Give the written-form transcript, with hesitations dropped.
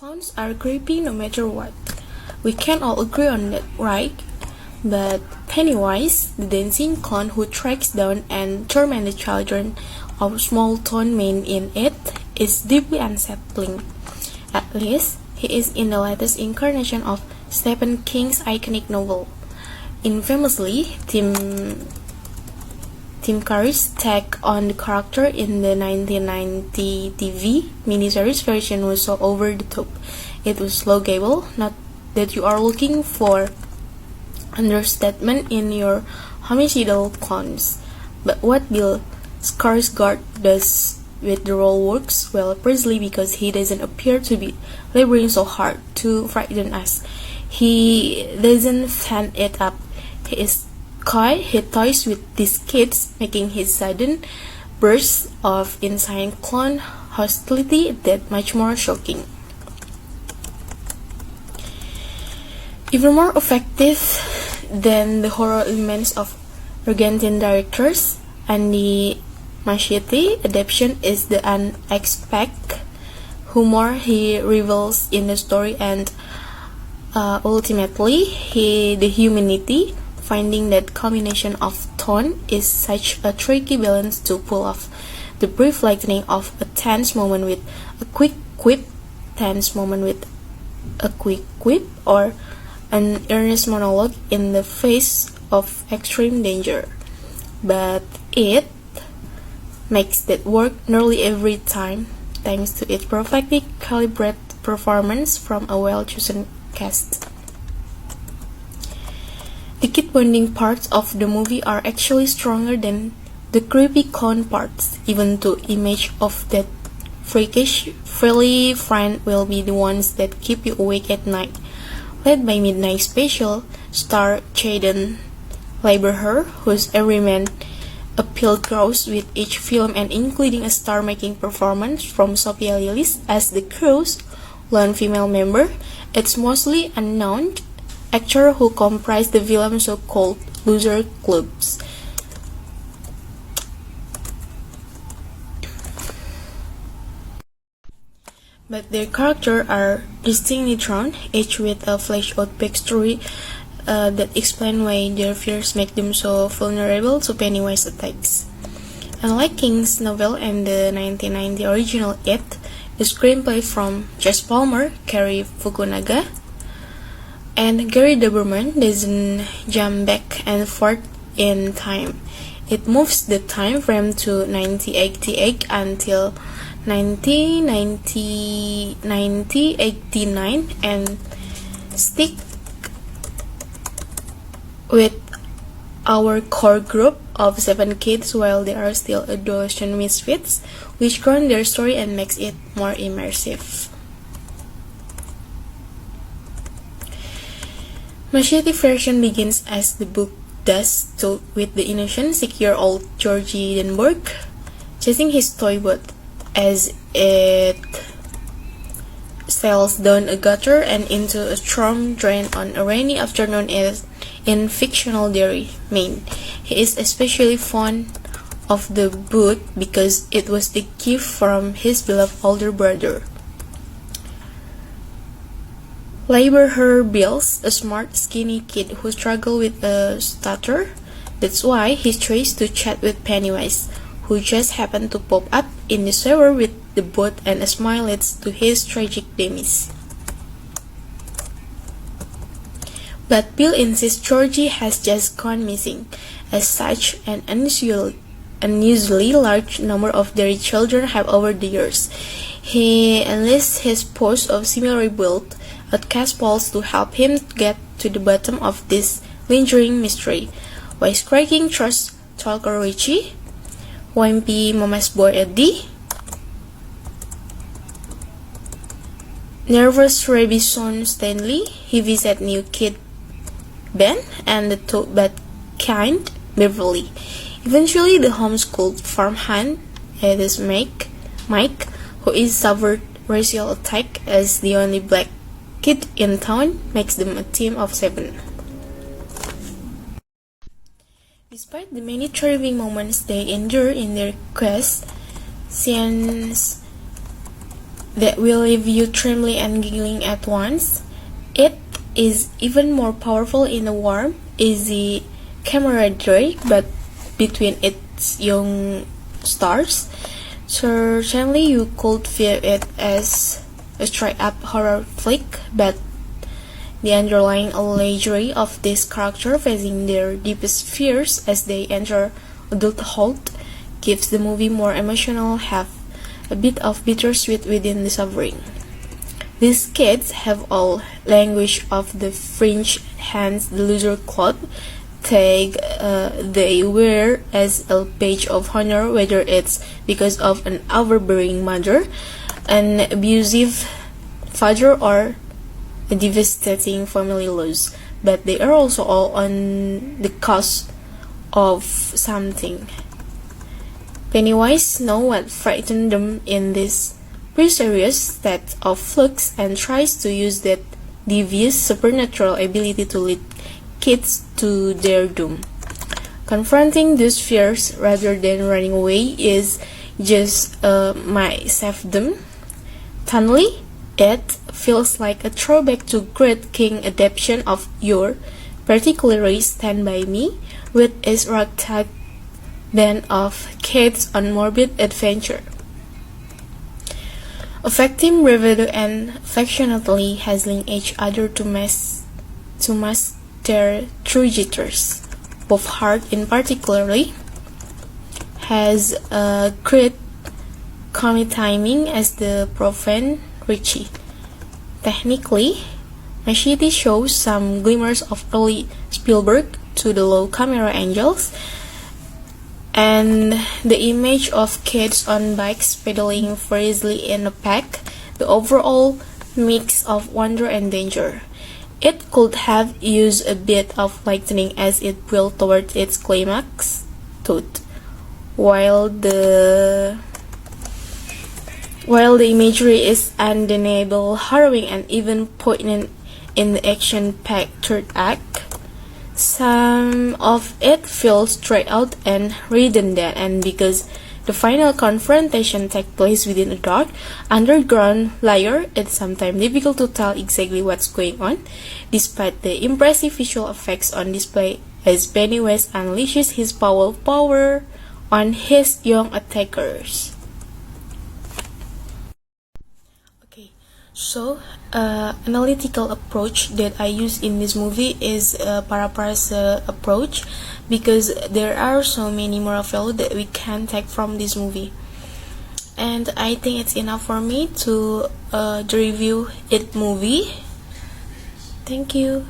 Clowns are creepy no matter what. We can all agree on that, right? But Pennywise, the dancing clown who tracks down and torments the children of small town men in it, is deeply unsettling. At least, he is in the latest incarnation of Stephen King's iconic novel. Infamously, Tim Curry's take on the character in the 1990 TV miniseries version was so over the top. It was slow-gable, not that you are looking for understatement in your homicidal clowns. But what Bill Skarsgård does with the role works well precisely because he doesn't appear to be laboring so hard to frighten us. He doesn't fan it up. He is coy, he toys with these kids, making his sudden bursts of insane clown hostility that much more shocking. Even more effective than the horror elements of Argentine directors Andy Muschietti adaptation is the unexpected humor he reveals in the story and ultimately the humanity. Finding that combination of tone is such a tricky balance to pull off. The brief lightning of a tense moment with a quick quip, tense moment with a quick quip, or an earnest monologue in the face of extreme danger. But it makes that work nearly every time, thanks to its perfectly calibrated performance from a well-chosen cast. The kid-bonding parts of the movie are actually stronger than the creepy clown parts, even the image of that freakish, frilly friend will be the ones that keep you awake at night. Led by Midnight Special star Jaden Lieberher, whose everyman appeal grows with each film and including a star-making performance from Sophia Lillis as the crew's lone female member, it's mostly unknown actor who comprise the film's so-called loser clubs. But their characters are distinctly drawn, each with a fleshed-out backstory that explains why their fears make them so vulnerable to Pennywise attacks. Unlike King's novel and the 1990 original It, the screenplay from Josh Palmer, Cary Fukunaga, and Gary Dauberman doesn't jump back and forth in time. It moves the time frame to 1988 until 1989 and stick with our core group of 7 kids while they are still adolescent misfits, which ground their story and makes it more immersive. Muschietti version begins as the book does, with the innocent 6-year-old Georgie Denberg chasing his toy boat as it sails down a gutter and into a storm drain on a rainy afternoon in fictional Derry, Maine. He is especially fond of the boat because it was the gift from his beloved older brother. Lieberher builds a smart, skinny kid who struggles with a stutter. That's why he tries to chat with Pennywise, who just happened to pop up in the shower with the boat, and a smile leads to his tragic demise. But Bill insists Georgie has just gone missing. As such, an unusually large number of their children have over the years. He enlists his post of similarly built outcast pals to help him get to the bottom of this lingering mystery. Wisecracking trash talker Richie, wimpy mama's boy Eddie, nervous rabby son Stanley, he visits new kid Ben, and the but kind Beverly. Eventually, the homeschooled farmhand is Mike, who is suffered racial attack as the only black kid in town, makes them a team of 7. Despite the many thriving moments they endure in their quest, scenes that will leave you trembling and giggling at once. It is even more powerful in a warm, easy camaraderie but between its young stars. Certainly you could view it as a straight-up horror flick, but the underlying allegory of this character facing their deepest fears as they enter adulthood gives the movie more emotional heft, a bit of bittersweet within the suffering. These kids have all language of the fringe, hence the loser club tag they wear as a badge of honor, whether it's because of an overbearing mother, an abusive father, or a devastating family loss. But they are also all on the cusp of something. Pennywise knows what frightened them in this precarious state of flux and tries to use that devious supernatural ability to lead kids to their doom. Confronting these fears rather than running away is just might save them. Finally, it feels like a throwback to Great King adaptation of Your, particularly Stand By Me, with its ragtag band of kids on morbid adventure. Affecting bravado and affectionately hassling each other to mask their tragedies. Bob Hart in particularly has a great comic timing as the profane Richie. Technically, Machete shows some glimmers of early Spielberg to the low camera angles, and the image of kids on bikes pedaling furiously in a pack, the overall mix of wonder and danger. It could have used a bit of lightning as it built towards its climax, while the imagery is undeniable, harrowing, and even poignant in the action-packed third act. Some of it feels straight out and redundant, and because the final confrontation takes place within a dark, underground layer, it's sometimes difficult to tell exactly what's going on, despite the impressive visual effects on display as Pennywise unleashes his power on his young attackers. So, analytical approach that I use in this movie is a paraphrase approach, because there are so many moral values that we can take from this movie. And I think it's enough for me to review it movie. Thank you.